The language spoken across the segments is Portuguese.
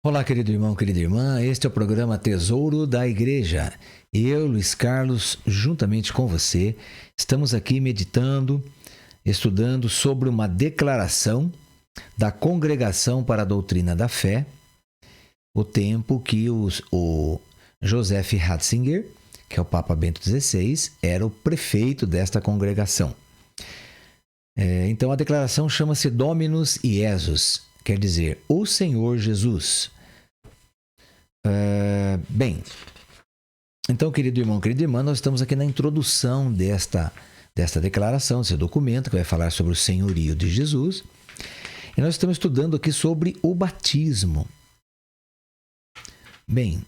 Olá, querido irmão, querida irmã. Este é o programa Tesouro da Igreja. Eu, Luiz Carlos, juntamente com você, estamos aqui meditando, estudando sobre uma declaração da Congregação para a Doutrina da Fé, o tempo que o Joseph Ratzinger, que é o Papa Bento XVI, era o prefeito desta congregação. Então a declaração chama-se Dominus Iesus, quer dizer, o Senhor Jesus. Bem, então, querido irmão, querida irmã, nós estamos aqui na introdução desta declaração, desse documento que vai falar sobre o senhorio de Jesus. E nós estamos estudando aqui sobre o batismo. Bem,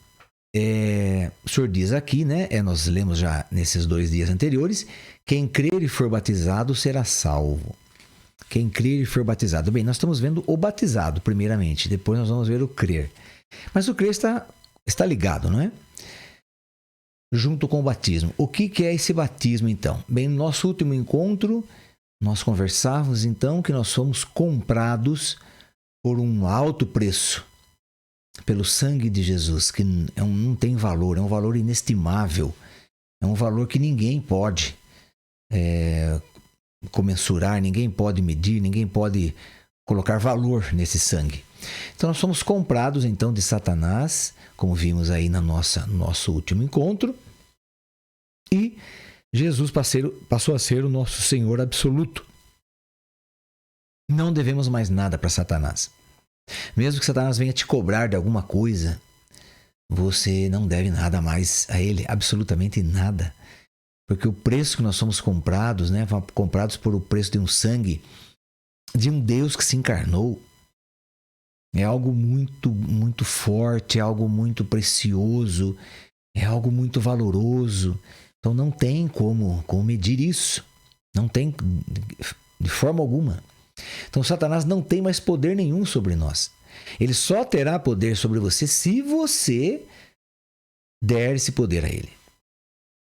o senhor diz aqui, né? Nós lemos já nesses 2 dias anteriores, quem crer e for batizado será salvo. Quem crer e for batizado. Bem, nós estamos vendo o batizado primeiramente, depois nós vamos ver o crer. Mas o crer está ligado, não é? Junto com o batismo. O que é esse batismo, então? Bem, no nosso último encontro, nós conversávamos, então, que nós fomos comprados por um alto preço, pelo sangue de Jesus, que não tem valor, é um valor inestimável, é um valor que ninguém pode comensurar, ninguém pode medir, ninguém pode colocar valor nesse sangue. Então, nós somos comprados, então, de Satanás, como vimos aí no nosso último encontro, e Jesus passou a ser o nosso Senhor absoluto. Não devemos mais nada para Satanás. Mesmo que Satanás venha te cobrar de alguma coisa, você não deve nada mais a ele, absolutamente nada. Porque o preço que nós somos comprados, né, fomos comprados por o preço de um sangue de um Deus que se encarnou, é algo muito, muito forte, é algo muito precioso, é algo muito valoroso. Então não tem como medir isso. Não tem de forma alguma. Então Satanás não tem mais poder nenhum sobre nós. Ele só terá poder sobre você se você der esse poder a ele.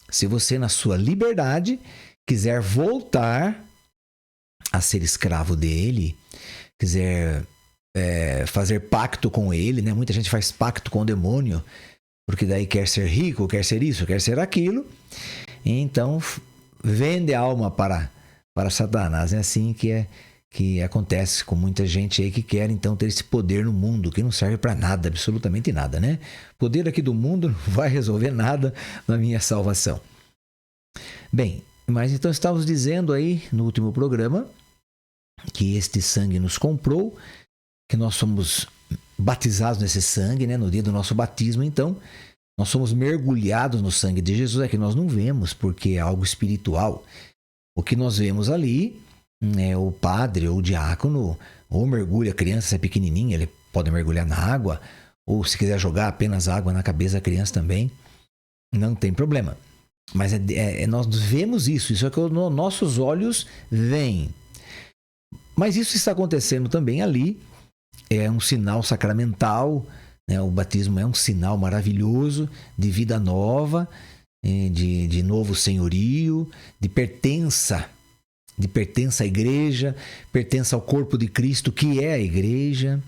Se você, na sua liberdade, quiser voltar a ser escravo dele, quiser fazer pacto com ele, né? Muita gente faz pacto com o demônio, porque daí quer ser rico, quer ser isso, quer ser aquilo. Então, vende a alma para Satanás. É assim que acontece com muita gente aí que quer, então, ter esse poder no mundo, que não serve para nada, absolutamente nada, né? O poder aqui do mundo não vai resolver nada na minha salvação. Bem, mas então estávamos dizendo aí no último programa que este sangue nos comprou, que nós somos batizados nesse sangue, né? No dia do nosso batismo, então, nós somos mergulhados no sangue de Jesus. É que nós não vemos, porque é algo espiritual. O que nós vemos ali é o padre ou o diácono, ou mergulha a criança, se é pequenininha, ele pode mergulhar na água, ou se quiser jogar apenas água na cabeça da criança também, não tem problema. Mas nós vemos isso é que os nossos olhos veem. Mas isso está acontecendo também ali. É um sinal sacramental, né? O batismo é um sinal maravilhoso de vida nova, de novo senhorio, de pertença à igreja, pertença ao corpo de Cristo, que é a igreja.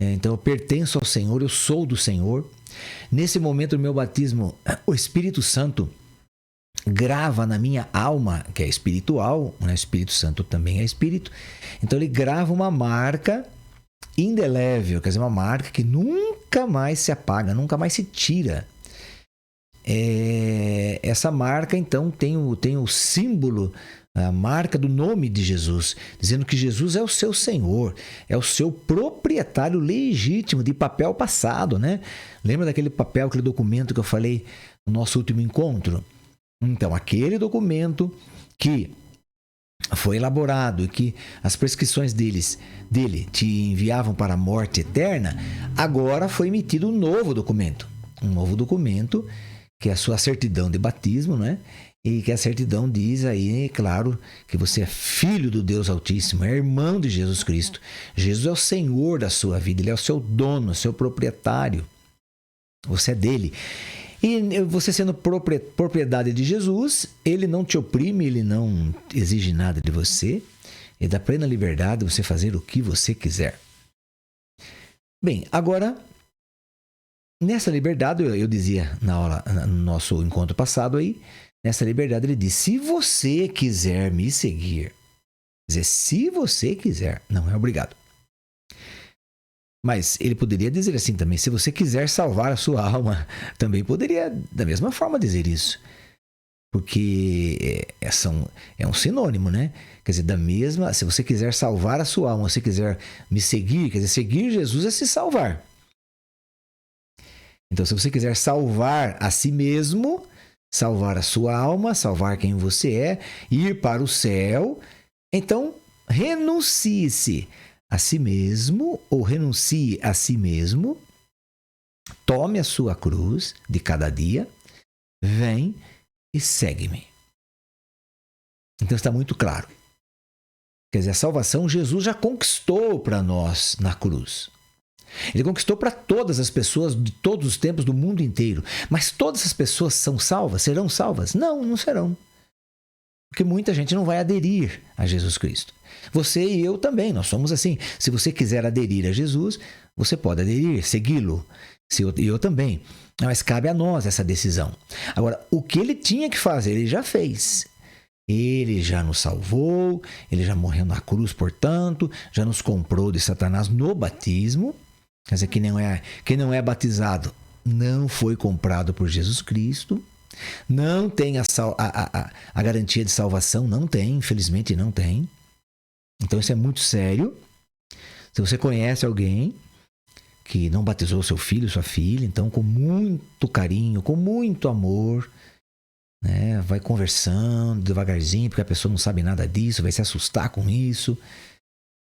Então eu pertenço ao Senhor, eu sou do Senhor. Nesse momento do meu batismo, o Espírito Santo grava na minha alma, que é espiritual, né? O Espírito Santo também é espírito. Então ele grava uma marca indelével, quer dizer, uma marca que nunca mais se apaga, nunca mais se tira. Essa marca, então, tem o símbolo, a marca do nome de Jesus, dizendo que Jesus é o seu Senhor, é o seu proprietário legítimo de papel passado, né? Lembra daquele papel, aquele documento que eu falei no nosso último encontro? Então, aquele documento que foi elaborado e que as prescrições dele te enviavam para a morte eterna, agora foi emitido um novo documento que é a sua certidão de batismo, né? E que a certidão diz aí, claro, que você é filho do Deus Altíssimo, é irmão de Jesus Cristo. Jesus é o Senhor da sua vida, ele é o seu dono, o seu proprietário. Você é dele. E você sendo propriedade de Jesus, ele não te oprime, ele não exige nada de você. Ele dá plena liberdade de você fazer o que você quiser. Bem, agora nessa liberdade, eu dizia na aula, no nosso encontro passado aí, nessa liberdade ele diz, se você quiser me seguir, quer dizer, se você quiser, não é obrigado. Mas ele poderia dizer assim também, se você quiser salvar a sua alma, também poderia da mesma forma dizer isso. Porque é um sinônimo, né? Quer dizer, da mesma, se você quiser salvar a sua alma, se você quiser me seguir, quer dizer, seguir Jesus é se salvar. Então, se você quiser salvar a si mesmo, salvar a sua alma, salvar quem você é, ir para o céu, então renuncie-se a si mesmo, ou renuncie a si mesmo, tome a sua cruz de cada dia, vem e segue-me. Então está muito claro. Quer dizer, a salvação Jesus já conquistou para nós na cruz. Ele conquistou para todas as pessoas de todos os tempos do mundo inteiro. Mas todas as pessoas são salvas? Serão salvas? Não, não serão. Porque muita gente não vai aderir a Jesus Cristo. Você e eu também, nós somos assim. Se você quiser aderir a Jesus, você pode aderir, segui-lo. E eu também. Mas cabe a nós essa decisão. Agora, o que ele tinha que fazer, ele já fez. Ele já nos salvou, ele já morreu na cruz, portanto, já nos comprou de Satanás no batismo. Quer dizer, quem não é batizado não foi comprado por Jesus Cristo. Não tem a garantia de salvação, não tem, infelizmente não tem. Então isso é muito sério. Se você conhece alguém que não batizou seu filho, sua filha, então com muito carinho, com muito amor, né, vai conversando devagarzinho, porque a pessoa não sabe nada disso, vai se assustar com isso.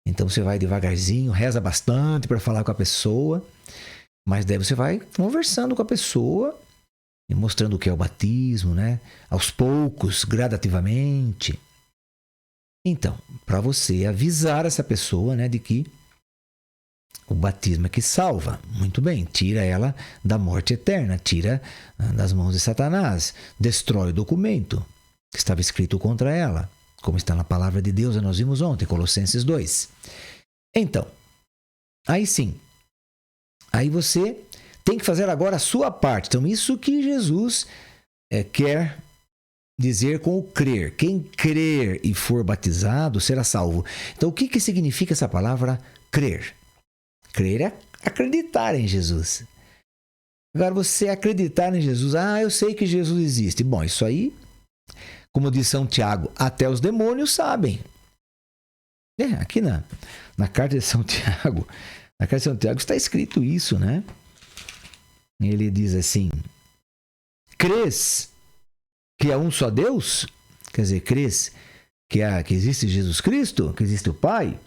Então você vai devagarzinho, reza bastante para falar com a pessoa, mas daí você vai conversando com a pessoa e mostrando o que é o batismo, né? Aos poucos, gradativamente. Então, para você avisar essa pessoa, né, de que o batismo é que salva. Muito bem, tira ela da morte eterna, tira das mãos de Satanás, destrói o documento que estava escrito contra ela, como está na palavra de Deus, nós vimos ontem, Colossenses 2. Então, aí sim, aí você tem que fazer agora a sua parte. Então, isso que Jesus quer dizer com o crer. Quem crer e for batizado será salvo. Então, o que significa essa palavra crer? Crer é acreditar em Jesus. Agora, você acreditar em Jesus, eu sei que Jesus existe. Bom, isso aí, como diz São Tiago, até os demônios sabem. Aqui na carta de São Tiago, está escrito isso, né? Ele diz assim, crês que há um só Deus? Quer dizer, crês que existe Jesus Cristo, que existe o Pai,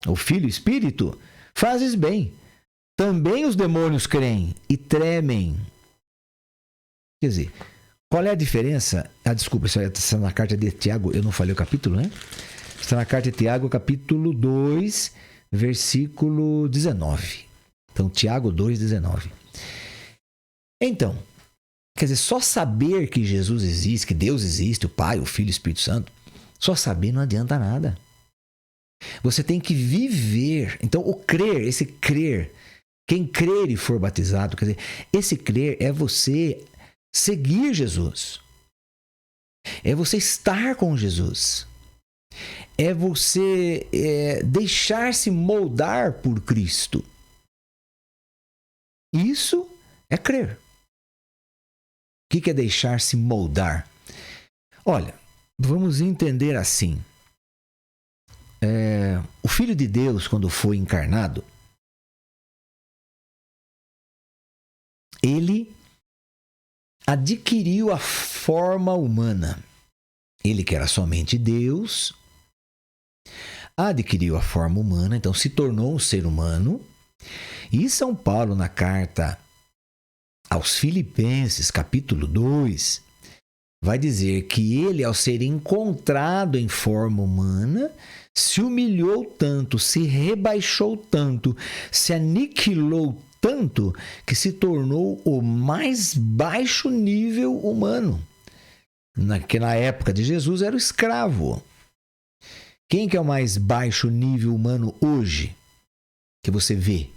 o Filho e o Espírito? Fazes bem. Também os demônios creem e tremem. Quer dizer, qual é a diferença? Desculpa, isso está na carta de Tiago, eu não falei o capítulo, né? Está na carta de Tiago, capítulo 2, versículo 19. Então, Tiago 2, 19. Então, quer dizer, só saber que Jesus existe, que Deus existe, o Pai, o Filho e o Espírito Santo, só saber não adianta nada. Você tem que viver. Então, o crer, esse crer, quem crer e for batizado, quer dizer, esse crer é você seguir Jesus. É você estar com Jesus. É você deixar-se moldar por Cristo. Isso é crer. O que é deixar-se moldar? Olha, vamos entender assim. O Filho de Deus, quando foi encarnado, ele adquiriu a forma humana. Ele, que era somente Deus, adquiriu a forma humana, então se tornou um ser humano. E São Paulo, na carta aos Filipenses, capítulo 2, vai dizer que ele, ao ser encontrado em forma humana, se humilhou tanto, se rebaixou tanto, se aniquilou tanto, que se tornou o mais baixo nível humano. Que na época de Jesus era o escravo. Quem que é o mais baixo nível humano hoje? Que você vê?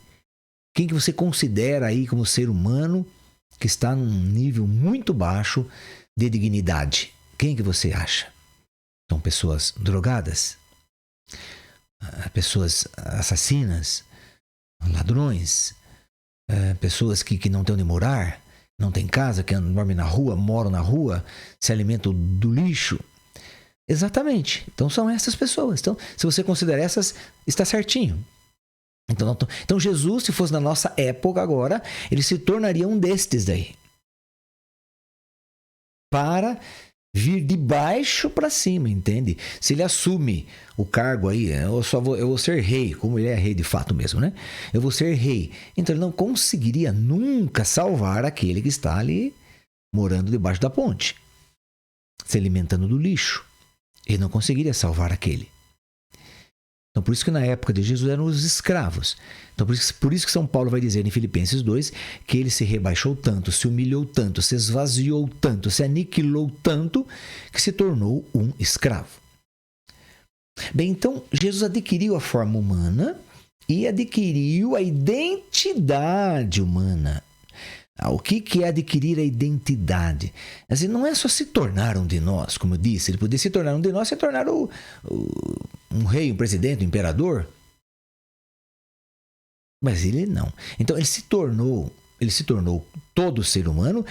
Quem que você considera aí como ser humano que está num nível muito baixo de dignidade? Quem que você acha? São pessoas drogadas? Pessoas assassinas? Ladrões? Pessoas que não têm onde morar? Não têm casa? Que dormem na rua? Moram na rua? Se alimentam do lixo? Exatamente. Então são essas pessoas. Então, se você considera essas, está certinho. Então Jesus, se fosse na nossa época agora, ele se tornaria um destes daí. Para vir de baixo para cima, entende? Se ele assume o cargo aí, eu vou ser rei, como ele é rei de fato mesmo, né? Eu vou ser rei. Então ele não conseguiria nunca salvar aquele que está ali morando debaixo da ponte, se alimentando do lixo. Ele não conseguiria salvar aquele. Então, por isso que na época de Jesus eram os escravos. Então, por isso que São Paulo vai dizer em Filipenses 2 que ele se rebaixou tanto, se humilhou tanto, se esvaziou tanto, se aniquilou tanto, que se tornou um escravo. Bem, então, Jesus adquiriu a forma humana e adquiriu a identidade humana. O que é adquirir a identidade? Assim, não é só se tornar um de nós, como eu disse. Ele podia se tornar um de nós, se tornar um rei, um presidente, um imperador. Mas ele não. Então ele se tornou todo ser humano,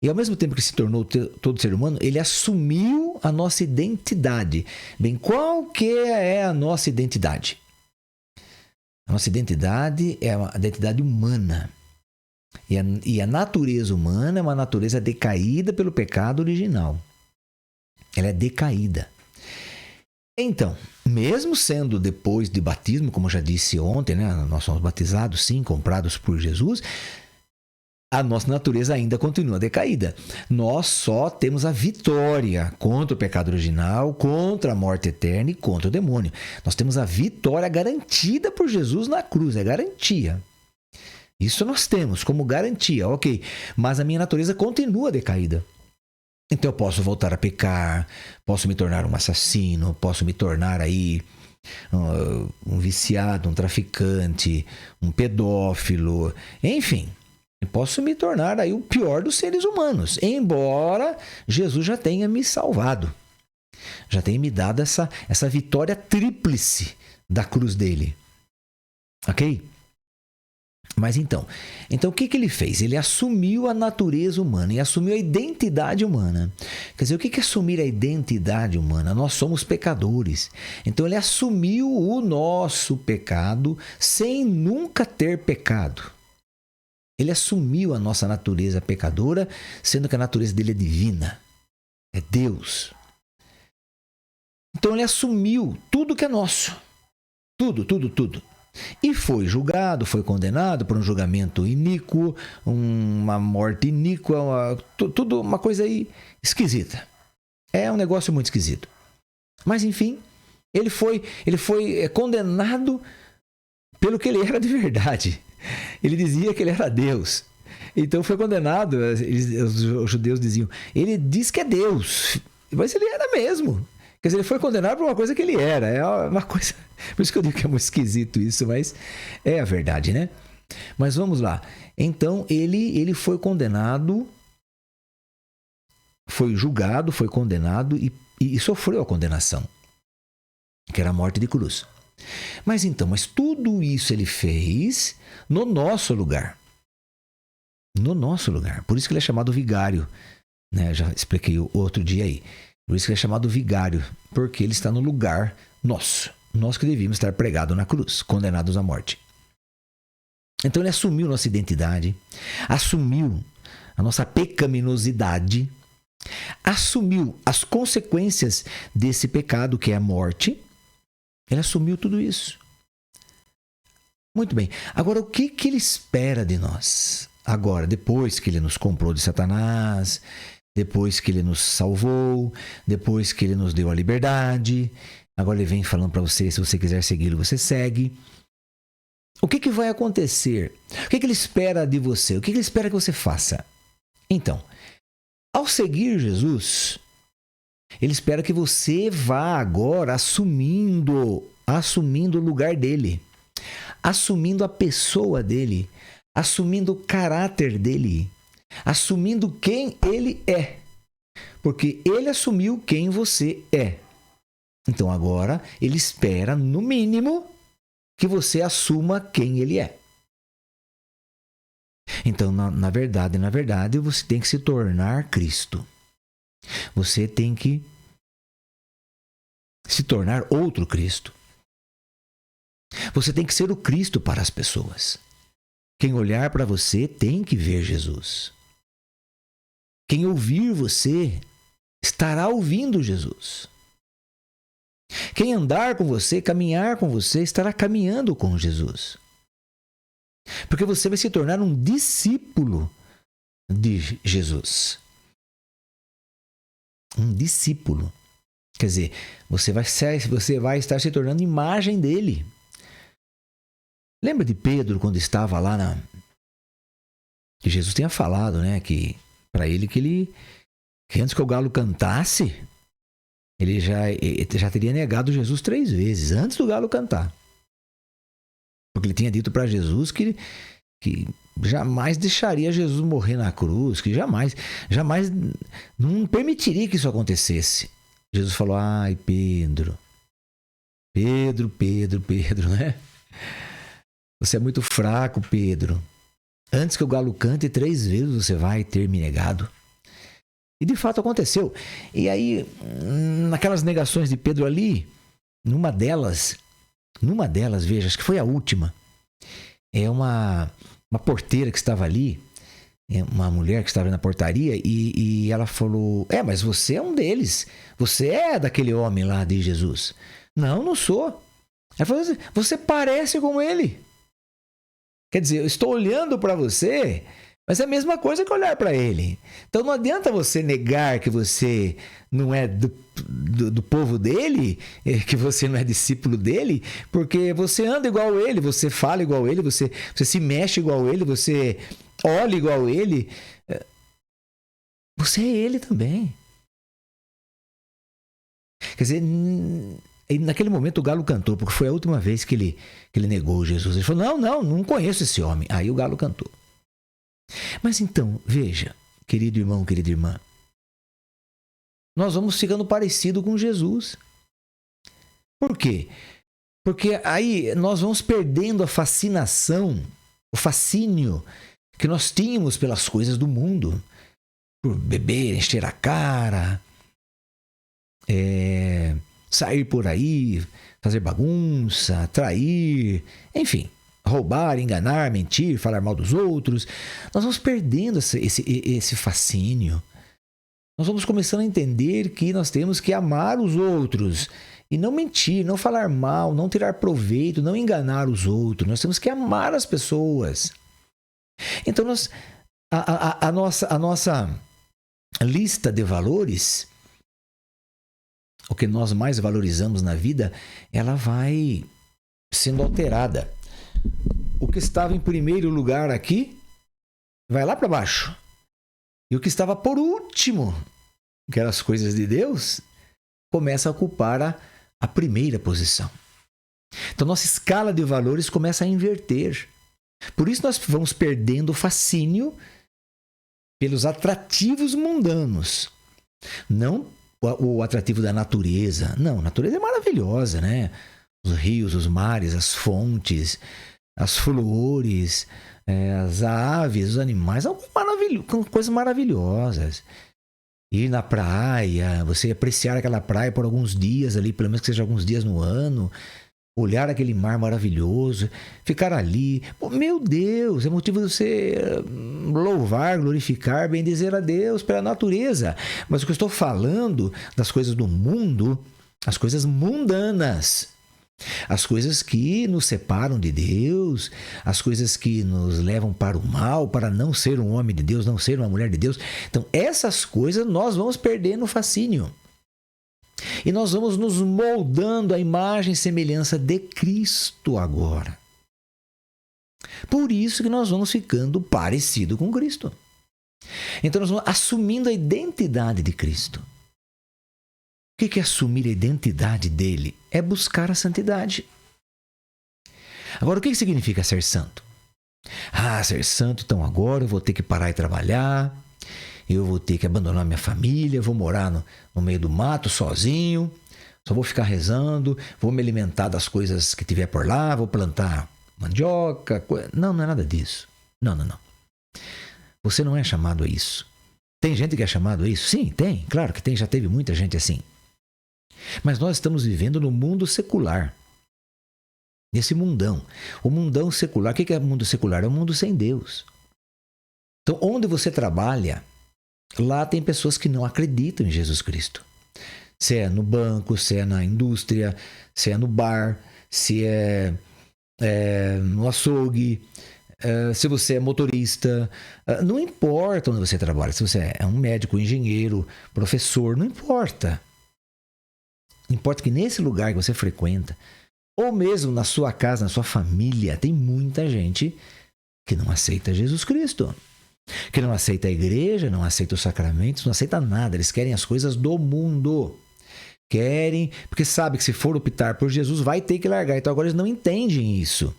e ao mesmo tempo que se tornou todo ser humano, ele assumiu a nossa identidade. Bem, qual que é a nossa identidade? A nossa identidade é a identidade humana. E a natureza humana é uma natureza decaída pelo pecado original. Ela é decaída. Então, mesmo sendo depois de batismo, como eu já disse ontem, né? Nós somos batizados, sim, comprados por Jesus, a nossa natureza ainda continua decaída. Nós só temos a vitória contra o pecado original, contra a morte eterna e contra o demônio. Nós temos a vitória garantida por Jesus na cruz, é garantia. Isso nós temos como garantia, ok. Mas a minha natureza continua decaída. Então eu posso voltar a pecar, posso me tornar um assassino, posso me tornar aí um viciado, um traficante, um pedófilo, enfim. Eu posso me tornar aí o pior dos seres humanos, embora Jesus já tenha me salvado. Já tenha me dado essa vitória tríplice da cruz dele. Ok? Mas então o que ele fez? Ele assumiu a natureza humana e assumiu a identidade humana. Quer dizer, o que é assumir a identidade humana? Nós somos pecadores. Então ele assumiu o nosso pecado sem nunca ter pecado. Ele assumiu a nossa natureza pecadora, sendo que a natureza dele é divina. É Deus. Então ele assumiu tudo que é nosso. Tudo. E foi julgado, foi condenado por um julgamento iníquo, uma morte iníqua, tudo uma coisa aí esquisita. É um negócio muito esquisito. Mas enfim, ele foi condenado pelo que ele era de verdade. Ele dizia que ele era Deus. Então foi condenado, os judeus diziam, ele diz que é Deus, mas ele era mesmo. Quer dizer, ele foi condenado por uma coisa que ele era. É uma coisa... Por isso que eu digo que é muito esquisito isso, mas é a verdade, né? Mas vamos lá. Então, ele foi condenado, foi julgado, foi condenado e sofreu a condenação, que era a morte de cruz. Mas tudo isso ele fez no nosso lugar. No nosso lugar. Por isso que ele é chamado vigário. Né? Já expliquei outro dia aí. Por isso que ele é chamado vigário, porque ele está no lugar nosso. Nós que devíamos estar pregados na cruz, condenados à morte. Então ele assumiu nossa identidade, assumiu a nossa pecaminosidade, assumiu as consequências desse pecado que é a morte. Ele assumiu tudo isso. Muito bem. Agora, o que ele espera de nós? Agora, depois que ele nos comprou de Satanás, depois que ele nos salvou, depois que ele nos deu a liberdade, agora ele vem falando para você, se você quiser segui-lo, você segue. O que vai acontecer? O que ele espera de você? O que ele espera que você faça? Então, ao seguir Jesus, ele espera que você vá agora assumindo o lugar dele. assumindo a pessoa dele, assumindo o caráter dele, assumindo quem ele é. Porque ele assumiu quem você é. Então agora ele espera, no mínimo, que você assuma quem ele é. Então, na verdade, você tem que se tornar Cristo. Você tem que se tornar outro Cristo. Você tem que ser o Cristo para as pessoas. Quem olhar para você tem que ver Jesus. Quem ouvir você estará ouvindo Jesus. Quem andar com você, caminhar com você, estará caminhando com Jesus. Porque você vai se tornar um discípulo de Jesus. Um discípulo. Quer dizer, você vai estar se tornando imagem dele. Lembra de Pedro quando estava lá que Jesus tinha falado, né, que para ele que antes que o galo cantasse, ele já teria negado Jesus 3 vezes antes do galo cantar. Porque ele tinha dito para Jesus que jamais deixaria Jesus morrer na cruz, que jamais não permitiria que isso acontecesse. Jesus falou: ai, Pedro, né? Você é muito fraco, Pedro. Antes que o galo cante 3 vezes você vai ter me negado. E de fato aconteceu. E aí, naquelas negações de Pedro ali, numa delas, veja, acho que foi a última, é uma porteira que estava ali, uma mulher que estava na portaria, e ela falou: mas você é um deles, você é daquele homem lá de Jesus. Não sou. Ela falou assim: você parece com ele. Quer dizer, eu estou olhando para você, mas é a mesma coisa que olhar para ele. Então não adianta você negar que você não é do povo dele, que você não é discípulo dele, porque você anda igual a ele, você fala igual a ele, você se mexe igual a ele, você olha igual a ele. Você é ele também. Quer dizer, naquele momento o galo cantou, porque foi a última vez que ele negou Jesus. Ele falou: não conheço esse homem. Aí o galo cantou. Mas então, veja, querido irmão, querida irmã, nós vamos ficando parecido com Jesus. Por quê? Porque aí nós vamos perdendo a fascinação, o fascínio que nós tínhamos pelas coisas do mundo. Por beber, encher a cara, sair por aí, fazer bagunça, trair, enfim, roubar, enganar, mentir, falar mal dos outros. Nós vamos perdendo esse fascínio. Nós vamos começando a entender que nós temos que amar os outros e não mentir, não falar mal, não tirar proveito, não enganar os outros. Nós temos que amar as pessoas. Então, a nossa lista de valores, o que nós mais valorizamos na vida, ela vai sendo alterada. O que estava em primeiro lugar aqui vai lá para baixo. E o que estava por último, que eram as coisas de Deus, começa a ocupar a primeira posição. Então, nossa escala de valores começa a inverter. Por isso, nós vamos perdendo o fascínio pelos atrativos mundanos. Não o atrativo da natureza. Não, a natureza é maravilhosa, né? Os rios, os mares, as fontes, as flores, as aves, os animais, são coisas maravilhosas. Ir na praia, você apreciar aquela praia por alguns dias ali, pelo menos que seja alguns dias no ano, olhar aquele mar maravilhoso, ficar ali. Pô, meu Deus, é motivo de você louvar, glorificar, bendizer a Deus pela natureza. Mas o que eu estou falando das coisas do mundo, as coisas mundanas, as coisas que nos separam de Deus, as coisas que nos levam para o mal, para não ser um homem de Deus, não ser uma mulher de Deus. Então, essas coisas nós vamos perdendo o fascínio. E nós vamos nos moldando à imagem e semelhança de Cristo agora. Por isso que nós vamos ficando parecido com Cristo. Então nós vamos assumindo a identidade de Cristo. O que é assumir a identidade dele? É buscar a santidade. Agora, o que significa ser santo? Ah, ser santo, então agora eu vou ter que parar de trabalhar, eu vou ter que abandonar minha família, vou morar no meio do mato sozinho, só vou ficar rezando, vou me alimentar das coisas que tiver por lá, vou plantar mandioca. Não, não é nada disso. Não. Você não é chamado a isso. Tem gente que é chamado a isso? Sim, tem. Claro que tem. Já teve muita gente assim. Mas nós estamos vivendo no mundo secular. Nesse mundão. O mundão secular. O que é o mundo secular? É um mundo sem Deus. Então, onde você trabalha, lá tem pessoas que não acreditam em Jesus Cristo. Se é no banco, se é na indústria, se é no bar, se é no açougue, se você é motorista, não importa onde você trabalha, se você é um médico, engenheiro, professor, não importa. Importa que nesse lugar que você frequenta, ou mesmo na sua casa, na sua família, tem muita gente que não aceita Jesus Cristo, que não aceita a igreja, não aceita os sacramentos, não aceita nada. Eles querem as coisas do mundo. Querem, porque sabe que se for optar por Jesus, vai ter que largar. Então agora eles não entendem isso.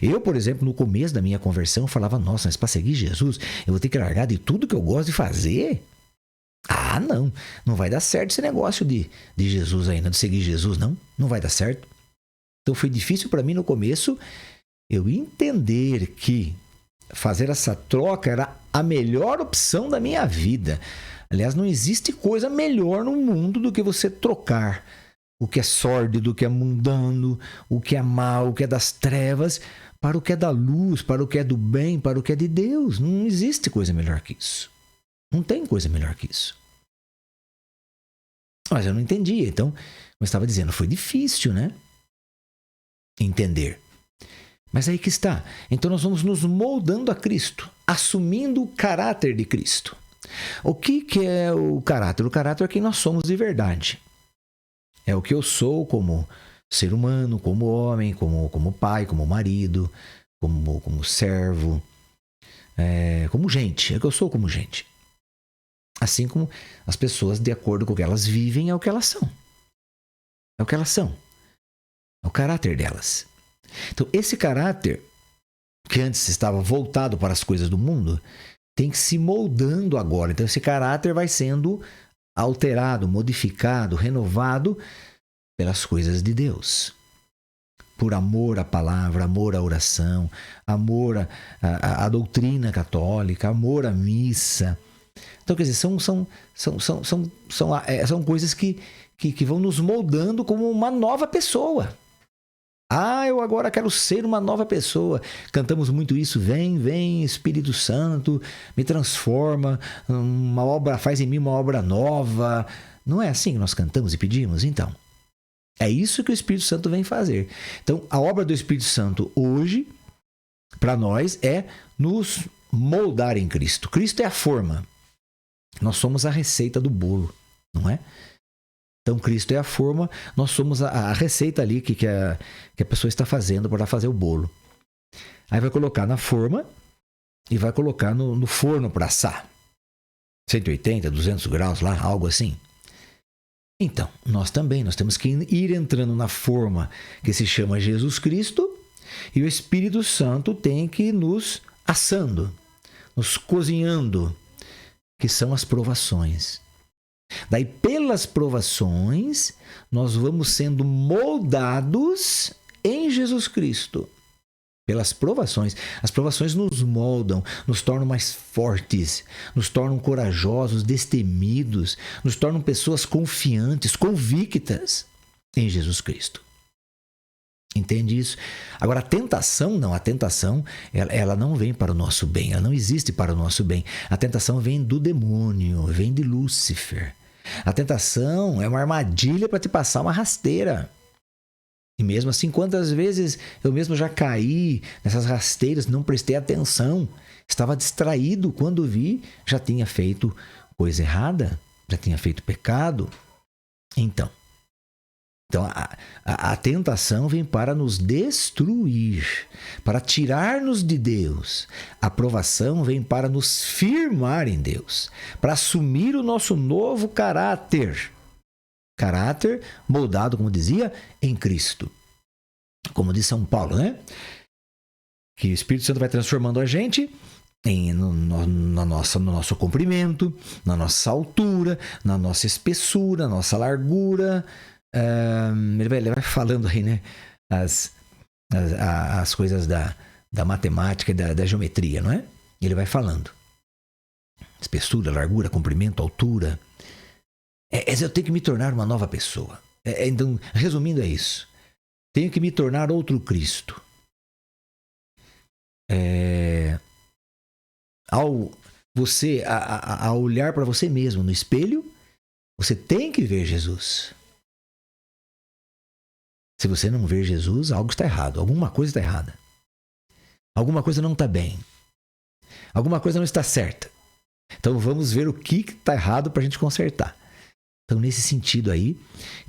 Eu, por exemplo, no começo da minha conversão, falava, nossa, mas para seguir Jesus, eu vou ter que largar de tudo que eu gosto de fazer? Ah, não vai dar certo esse negócio de Jesus ainda, de seguir Jesus, não vai dar certo. Então foi difícil para mim no começo eu entender que fazer essa troca era a melhor opção da minha vida. Aliás, não existe coisa melhor no mundo do que você trocar o que é sórdido, o que é mundano, o que é mal, o que é das trevas, para o que é da luz, para o que é do bem, para o que é de Deus. Não existe coisa melhor que isso. Não tem coisa melhor que isso. Mas eu não entendia. Então, como eu estava dizendo, foi difícil, né? Entender. Mas aí que está. Então nós vamos nos moldando a Cristo, assumindo o caráter de Cristo. O que é o caráter? O caráter é quem nós somos de verdade. É o que eu sou como ser humano, como homem, como pai, como marido, como servo, como gente. É o que eu sou como gente. Assim como as pessoas, de acordo com o que elas vivem, é o que elas são. É o que elas são. É o caráter delas. Então, esse caráter, que antes estava voltado para as coisas do mundo, tem que se moldando agora. Então, esse caráter vai sendo alterado, modificado, renovado pelas coisas de Deus. Por amor à palavra, amor à oração, amor à doutrina católica, amor à missa. Então, quer dizer, são coisas que vão nos moldando como uma nova pessoa. Ah, eu agora quero ser uma nova pessoa. Cantamos muito isso. Vem, Espírito Santo, me transforma, faz em mim uma obra nova. Não é assim que nós cantamos e pedimos? Então, é isso que o Espírito Santo vem fazer. Então, a obra do Espírito Santo hoje, para nós, é nos moldar em Cristo. Cristo é a forma. Nós somos a receita do bolo, não é? Então, Cristo é a forma, nós somos a receita ali que a pessoa está fazendo para fazer o bolo. Aí vai colocar na forma e vai colocar no forno para assar. 180, 200 graus lá, algo assim. Então, nós temos que ir entrando na forma que se chama Jesus Cristo e o Espírito Santo tem que ir nos assando, nos cozinhando, que são as provações. Daí, pelas provações, nós vamos sendo moldados em Jesus Cristo. Pelas provações. As provações nos moldam, nos tornam mais fortes, nos tornam corajosos, destemidos, nos tornam pessoas confiantes, convictas em Jesus Cristo. Entende isso? Agora, a tentação, ela não vem para o nosso bem, ela não existe para o nosso bem. A tentação vem do demônio, vem de Lúcifer. A tentação é uma armadilha para te passar uma rasteira. E mesmo assim, quantas vezes eu mesmo já caí nessas rasteiras, não prestei atenção, estava distraído, quando vi, já tinha feito coisa errada, já tinha feito pecado. Então a tentação vem para nos destruir, para tirar-nos de Deus. A provação vem para nos firmar em Deus, para assumir o nosso novo caráter. Caráter moldado, como dizia, em Cristo. como diz São Paulo, né? Que o Espírito Santo vai transformando a gente no nosso comprimento, na nossa altura, na nossa espessura, na nossa largura. Ele vai falando aí, né? As coisas da matemática e da geometria, não é? Ele vai falando. Espessura, largura, comprimento, altura. Eu tenho que me tornar uma nova pessoa. Então, resumindo, é isso. Tenho que me tornar outro Cristo. Ao olhar para você mesmo no espelho, você tem que ver Jesus. Se você não ver Jesus, algo está errado. Alguma coisa está errada. Alguma coisa não está bem. Alguma coisa não está certa. Então vamos ver o que está errado para a gente consertar. Então, nesse sentido aí,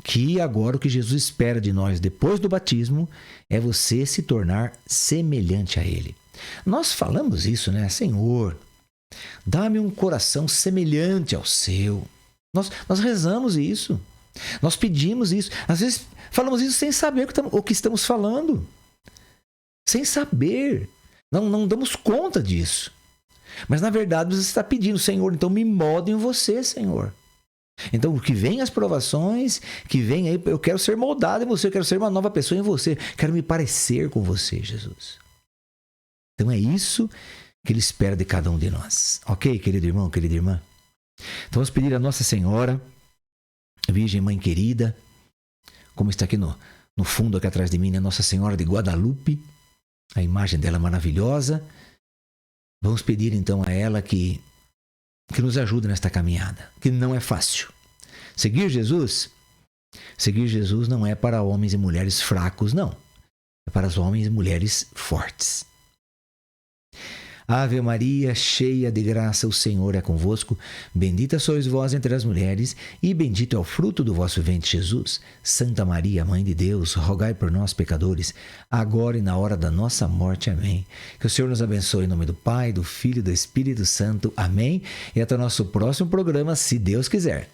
que agora o que Jesus espera de nós depois do batismo é você se tornar semelhante a Ele. Nós falamos isso, né? Senhor, dá-me um coração semelhante ao seu. Nós rezamos isso. Nós pedimos isso. Às vezes falamos isso sem saber o que estamos falando. Sem saber. Não damos conta disso. Mas na verdade você está pedindo, Senhor, então me molde em você, Senhor. Então, que vem as provações, que vem aí, eu quero ser moldado em você, eu quero ser uma nova pessoa em você, quero me parecer com você, Jesus. Então é isso que Ele espera de cada um de nós. Ok, querido irmão, querida irmã? Então vamos pedir a Nossa Senhora, Virgem Mãe querida, como está aqui no fundo, aqui atrás de mim, né? Nossa Senhora de Guadalupe, a imagem dela maravilhosa. Vamos pedir então a ela que nos ajude nesta caminhada, que não é fácil. Seguir Jesus não é para homens e mulheres fracos, não. É para os homens e mulheres fortes. Ave Maria, cheia de graça, o Senhor é convosco. Bendita sois vós entre as mulheres, e bendito é o fruto do vosso ventre, Jesus. Santa Maria, Mãe de Deus, rogai por nós, pecadores, agora e na hora da nossa morte. Amém. Que o Senhor nos abençoe em nome do Pai, do Filho e do Espírito Santo. Amém. E até o nosso próximo programa, se Deus quiser.